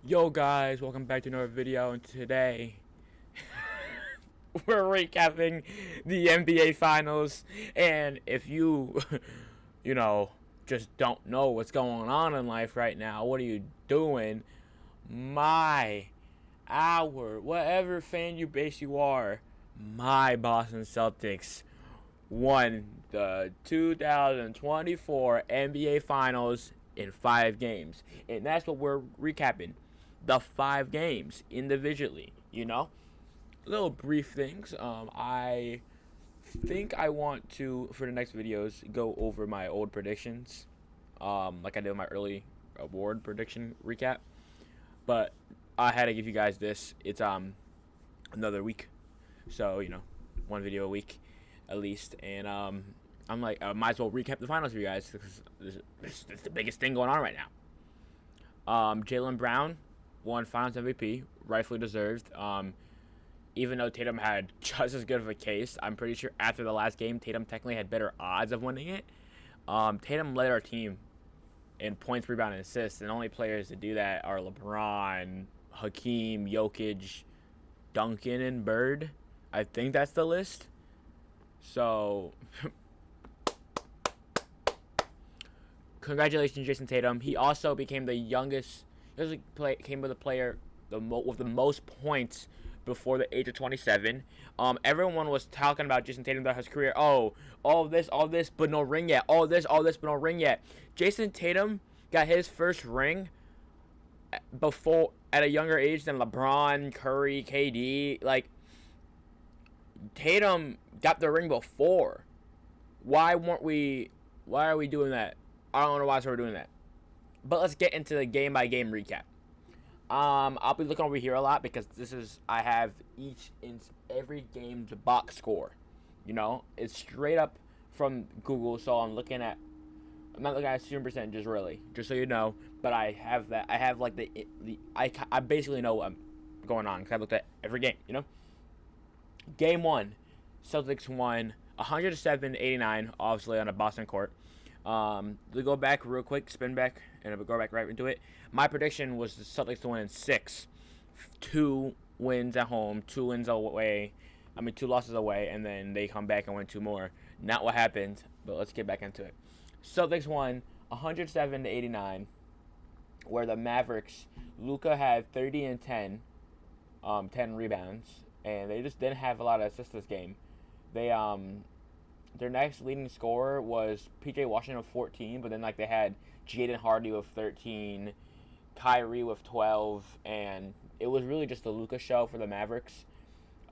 Yo guys, welcome back to another video, and today we're recapping the NBA Finals. And if you, you know, just don't know what's going on in life right now, what are you doing? Whatever fan you base you are, my Boston Celtics won the 2024 NBA Finals in 5 games. And that's what we're recapping. The 5 games individually, Little brief things. I think I want to, for the next videos, go over my old predictions, like I did my early award prediction recap. But I had to give you guys this. It's another week, so one video a week at least. And I'm like, I might as well recap the finals for you guys because this is the biggest thing going on right now. Jaylen Brown won Finals MVP, rightfully deserved. Even though Tatum had just as good of a case, I'm pretty sure after the last game, Tatum technically had better odds of winning it. Tatum led our team in points, rebound, and assists, and only players to do that are LeBron, Hakeem, Jokic, Duncan, and Bird. I think that's the list. So, congratulations, Jason Tatum. He also became the youngest. Came with a player with the most points before the age of 27. Everyone was talking about Jason Tatum throughout his career. Oh, all this, but no ring yet. All this, but no ring yet. Jason Tatum got his first ring at a younger age than LeBron, Curry, KD. Like, Tatum got the ring before. Why are we doing that? I don't know why we're doing that. But let's get into the game by game recap. I'll be looking over here a lot because I have every game's box score. It's straight up from Google, so I'm not looking at student percentages really, just so you know. But I have that. I have like I basically know what I'm going on because I looked at every game. Game 1, Celtics won 107-89, obviously on a Boston court. To go back real quick, spin back, and we'll go back right into it. My prediction was the Celtics to win in 6. 2 wins at home, 2 wins away. 2 losses away, and then they come back and win 2 more. Not what happened, but let's get back into it. Celtics won 107-89, where the Mavericks, Luka had 30 and 10, 10 rebounds, and they just didn't have a lot of assists this game. They Their next leading scorer was P.J. Washington with 14, but then they had Jaden Hardy with 13, Kyrie with 12, and it was really just the Luka show for the Mavericks.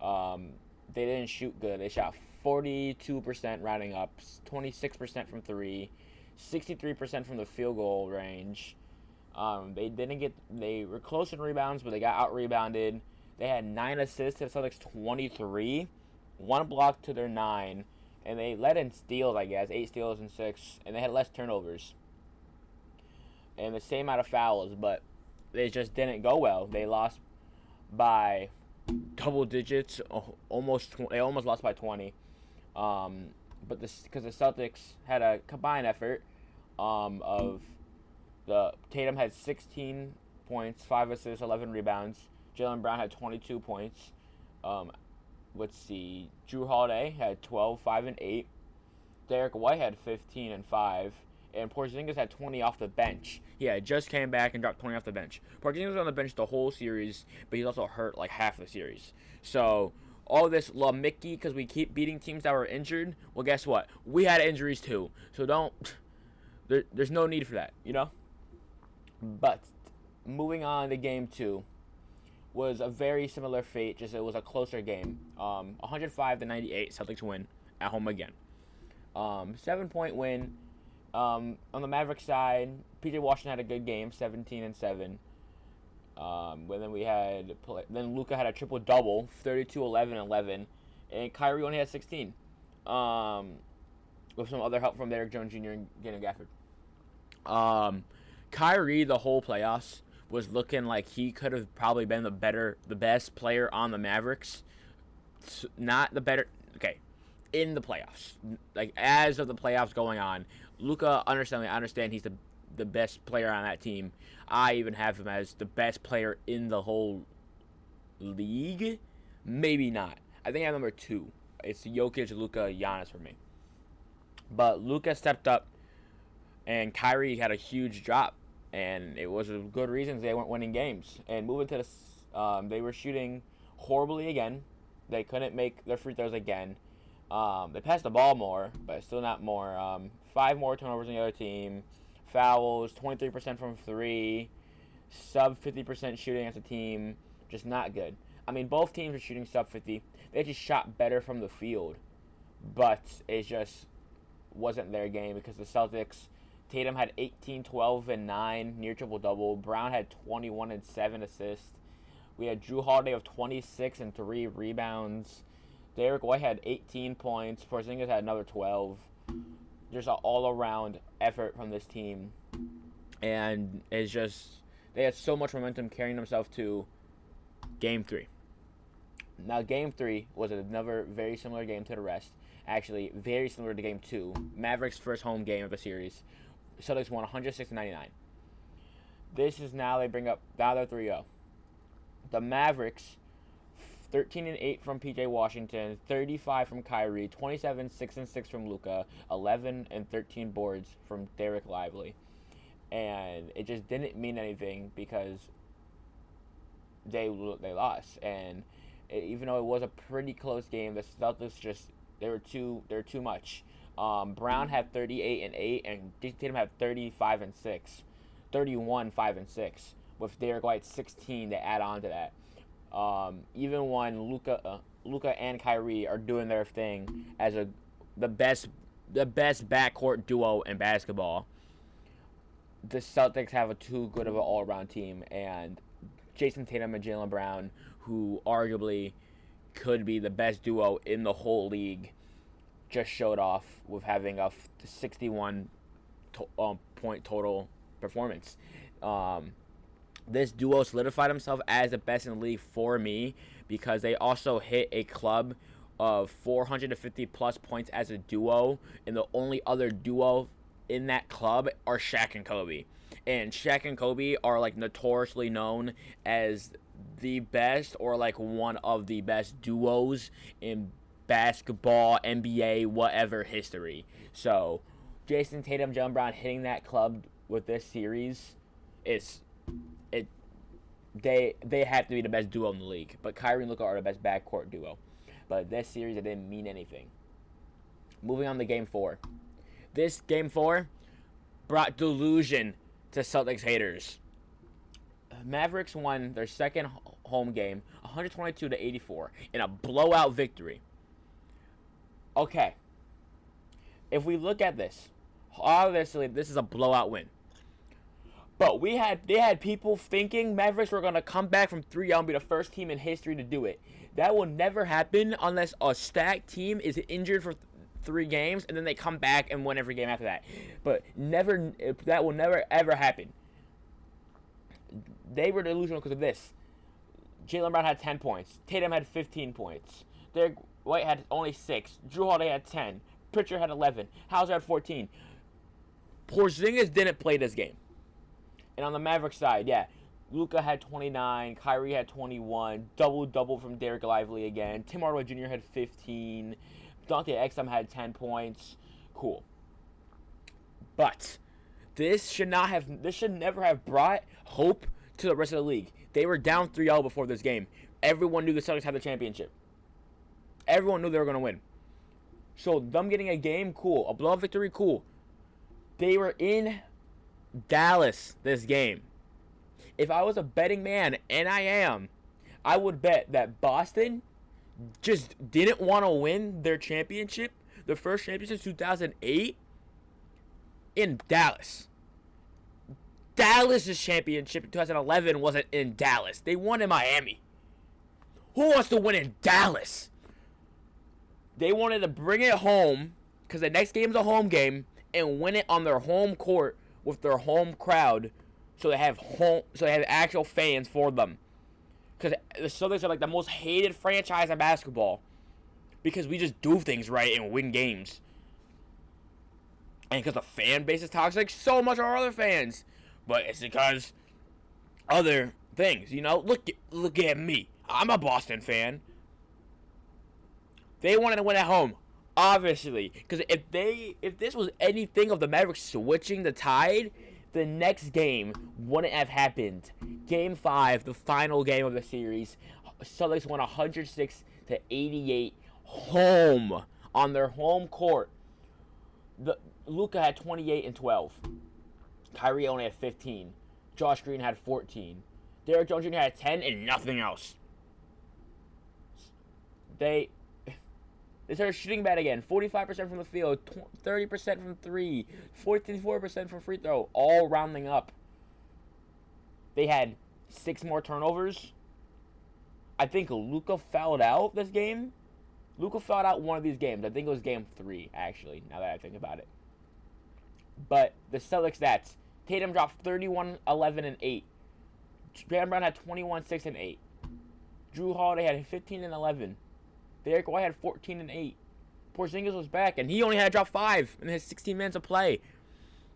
They didn't shoot good. They shot 42% rounding up, 26% from 3, 63% from the field goal range. They were close in rebounds, but they got out-rebounded. They had 9 assists to the Celtics 23, 1 block to their 9. And they let in steals, 8 steals and 6, and they had less turnovers. And the same amount of fouls, but they just didn't go well. They lost by double digits, they almost lost by 20. But because the Celtics had a combined effort of Tatum had 16 points, 5 assists, 11 rebounds. Jaylen Brown had 22 points. Let's see. Drew Holiday had 12, 5, and 8. Derek White had 15 and 5. And Porzingis had 20 off the bench. Yeah, just came back and dropped 20 off the bench. Porzingis was on the bench the whole series, but he's also hurt half the series. So, all this Mickey because we keep beating teams that were injured. Well, guess what? We had injuries too. So there's no need for that, But, moving on to game 2. Was a very similar fate, just it was a closer game. 105-98, Celtics win at home again. 7-point win. On the Mavericks side, P.J. Washington had a good game, 17 and 7. Then Luka had a triple double, 32, 11, 11, and Kyrie only had 16. With some other help from Derek Jones Jr. and Gannon Gafford. Kyrie the whole playoffs was looking like he could have probably been the best player on the Mavericks. Not the better, in the playoffs. As of the playoffs going on, Luka, I understand he's the the best player on that team. I even have him as the best player in the whole league. Maybe not. I think I have number 2. It's Jokic, Luka, Giannis for me. But Luka stepped up, and Kyrie had a huge drop, and it was a good reasons they weren't winning games. And moving to the, they were shooting horribly again. They couldn't make their free throws again. They passed the ball more, but still not more. 5 more turnovers on the other team. Fouls, 23% from 3. Sub 50% shooting as a team. Just not good. I mean, both teams were shooting sub 50. They just shot better from the field. But it just wasn't their game because the Celtics, Tatum had 18, 12, and 9, near triple-double. Brown had 21 and 7 assists. We had Drew Holiday of 26 and 3 rebounds. Derek White had 18 points. Porzingis had another 12. Just an all-around effort from this team. And it's just, they had so much momentum carrying themselves to Game 3. Now, Game 3 was another very similar game to the rest. Actually, very similar to Game 2. Mavericks' first home game of the series. Celtics won 106-99. This is now they bring up, now they're 3-0. The Mavericks, 13 and 8 from PJ Washington, 35 from Kyrie, 27, 6 and 6 from Luka, 11 and 13 boards from Derek Lively. And it just didn't mean anything because they lost. And even though it was a pretty close game, the Celtics just they were too much. Brown had 38 and 8, and Tatum had 35 and 6, 31, 5 and 6, with Derek White 16 to add on to that. Even when Luka and Kyrie are doing their thing as the best backcourt duo in basketball, the Celtics have a too good of an all-around team, and Jason Tatum and Jaylen Brown, who arguably could be the best duo in the whole league, just showed off with having a 61 point total performance. This duo solidified himself as the best in the league for me because they also hit a club of 450 plus points as a duo, and the only other duo in that club are Shaq and Kobe. And Shaq and Kobe are like notoriously known as the best or like one of the best duos in basketball, NBA, whatever history. So Jason Tatum, Jaylen Brown hitting that club with this series they have to be the best duo in the league. But Kyrie and Luka are the best backcourt duo. But this series, it didn't mean anything. Moving on to Game 4. This Game 4 brought delusion to Celtics haters. Mavericks won their second home game, 122-84, in a blowout victory. Okay. If we look at this, obviously this is a blowout win. But they had people thinking Mavericks were going to come back from 3-0 and be the first team in history to do it. That will never happen unless a stacked team is injured for 3 games and then they come back and win every game after that. But that will never ever happen. They were delusional because of this. Jaylen Brown had 10 points. Tatum had 15 points. Derek White had only 6. Drew Holiday had 10. Pritchard had 11. Hauser had 14. Porzingis didn't play this game. And on the Mavericks side, yeah, Luka had 29, Kyrie had 21, double-double from Derek Lively again. Tim Hardaway Jr. had 15, Dante Exum had 10 points. Cool. But this should never have brought hope to the rest of the league. They were down 3-0 before this game. Everyone knew the Celtics had the championship. Everyone knew they were going to win. So them getting a game, cool. A blowout victory, cool. They were in Dallas this game. If I was a betting man, and I am, I would bet that Boston just didn't want to win their championship, the first championship since 2008, in Dallas. Dallas' championship in 2011 wasn't in Dallas. They won in Miami. Who wants to win in Dallas? They wanted to bring it home because the next game is a home game and win it on their home court with their home crowd, so they have actual fans for them. Because the Celtics are like the most hated franchise in basketball because we just do things right and win games. and because the fan base is toxic, so much are other fans. But it's because other things, you know. Look at me. I'm a Boston fan. They wanted to win at home, obviously, because if this was anything of the Mavericks switching the tide, the next game wouldn't have happened. Game 5, the final game of the series, Celtics won 106-88 home on their home court. Luka had 28 and 12. Kyrie only had 15. Josh Green had 14. Derrick Jones Jr. had 10 and nothing else. They started shooting bad again. 45% from the field, 30% from 3, 44% from free throw, all rounding up. They had 6 more turnovers. I think Luka fouled out this game. Luka fouled out one of these games. I think it was game 3, actually, now that I think about it. But the Celtics stats, Tatum dropped 31, 11, and 8. Jaylen Brown had 21, 6, and 8. Jrue Holiday had 15 and 11. Derek White had 14 and 8. Porzingis was back, and he only had to drop 5 in his 16 minutes of play.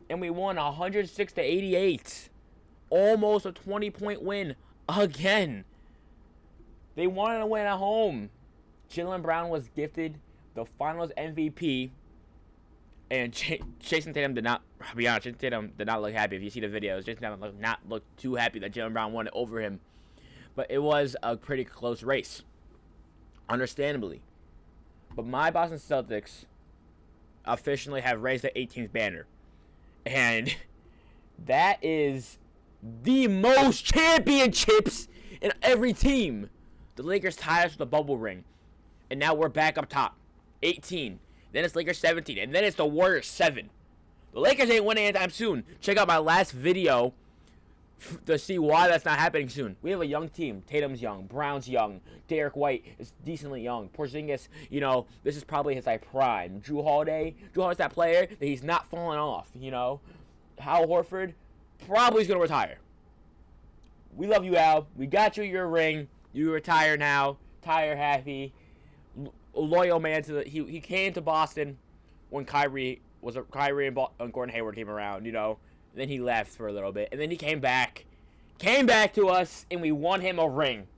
And we won 106-88. Almost a 20-point win again. They wanted to win at home. Jaylen Brown was gifted the Finals MVP. And Jason Tatum did not, I'll be honest, Jason Tatum did not look happy. If you see the videos, Jason Tatum did not look too happy that Jaylen Brown won it over him. But it was a pretty close race. Understandably. But my Boston Celtics officially have raised the 18th banner. And that is the most championships in every team. The Lakers tied us with a bubble ring. And now we're back up top. 18. Then it's Lakers 17. And then it's the Warriors 7. The Lakers ain't winning anytime soon. Check out my last video to see why that's not happening soon. We have a young team. Tatum's young. Brown's young. Derek White is decently young. Porzingis, you know, this is probably his prime. Jrue Holiday's that player that he's not falling off, you know. Hal Horford probably is going to retire. We love you, Al. We got you your ring. You retire now. Tire happy. A loyal man to the... He came to Boston when Kyrie and Gordon Hayward came around, you know. And then he left for a little bit. And then he came back. Came back to us, and we won him a ring.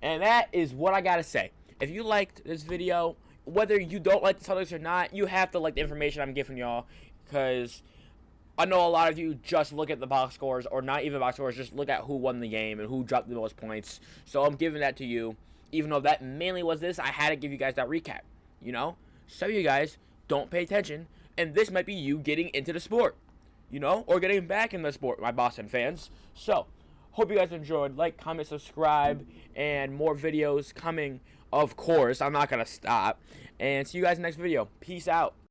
And that is what I got to say. If you liked this video, whether you don't like the Celtics or not, you have to like the information I'm giving y'all. Because I know a lot of you just look at the box scores, or not even box scores, just look at who won the game and who dropped the most points. So I'm giving that to you. Even though that mainly was this, I had to give you guys that recap. You know? Some of you guys don't pay attention. And this might be you getting into the sport, you know, or getting back in the sport, my Boston fans. So, hope you guys enjoyed. Like, comment, subscribe, and more videos coming, of course. I'm not going to stop. And see you guys in the next video. Peace out.